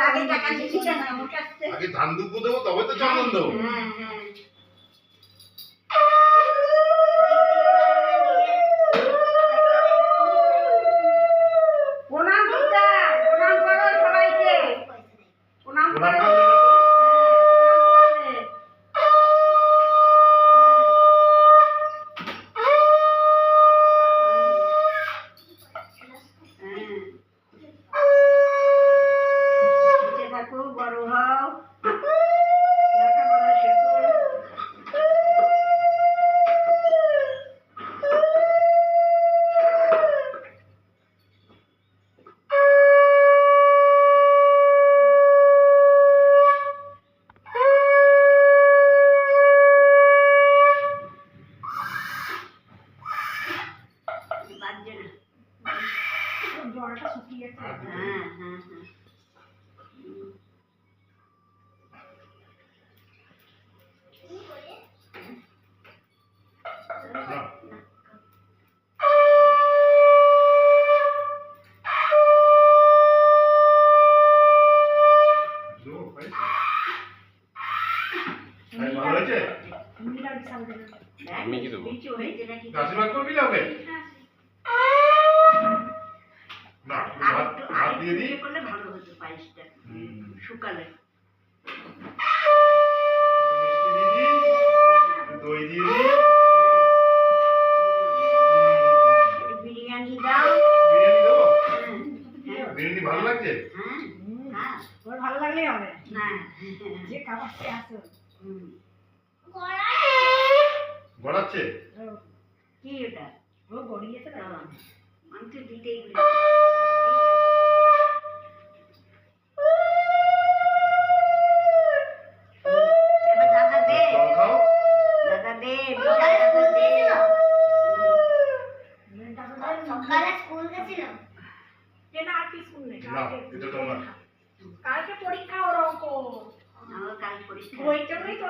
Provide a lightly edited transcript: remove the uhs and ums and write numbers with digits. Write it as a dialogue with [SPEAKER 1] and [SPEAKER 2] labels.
[SPEAKER 1] আগে টাকা দিচ্ছি না আমার কাছে।
[SPEAKER 2] আগে ধান দুব্বো দেবো তবে তো চন্দন দেবো।
[SPEAKER 1] হ্যাঁ হ্যাঁ প্রণাম করো সবাইকে, প্রণাম করো। বড় হও, লেখাপড়া শেখো। বাজছে না, জলটা শুকিয়ে গেছে। হ্যাঁ হ্যাঁ হ্যাঁ
[SPEAKER 2] ভালো হয়েছে?
[SPEAKER 3] আমি কি দেবো?
[SPEAKER 2] আশীর্বাদ করবি না ওকে? না হাত দিয়ে দিই।
[SPEAKER 1] করলে ভালো হতো পায়েসটা শুকালে।
[SPEAKER 2] মিষ্টি দিয়ে দিই, দই দিয়ে দিই।
[SPEAKER 1] বিরিয়ানি দাও।
[SPEAKER 2] বিরিয়ানি দেবো?
[SPEAKER 1] হ্যাঁ
[SPEAKER 2] বিরিয়ানি ভালো লাগছে?
[SPEAKER 1] হ্যাঁ হ্যাঁ
[SPEAKER 4] ওর ভালো লাগলেই হবে।
[SPEAKER 1] না
[SPEAKER 4] যে খাবার সে আসো।
[SPEAKER 2] গড়াচ্ছে?
[SPEAKER 1] কি ওটা?
[SPEAKER 4] ও গড়িয়েছে না।
[SPEAKER 1] আমি তো দিতেই এবার দাদা দে,
[SPEAKER 2] জল খাও।
[SPEAKER 1] দাদা দে,
[SPEAKER 5] সকালে স্কুল গেছিলাম।
[SPEAKER 4] এটা আর কি শুনলে?
[SPEAKER 2] না এটা তোমার।
[SPEAKER 4] কালকে পরীক্ষা ওর অঙ্ক।
[SPEAKER 1] আমার কাল পরীক্ষা।
[SPEAKER 4] ওই জন্যই তো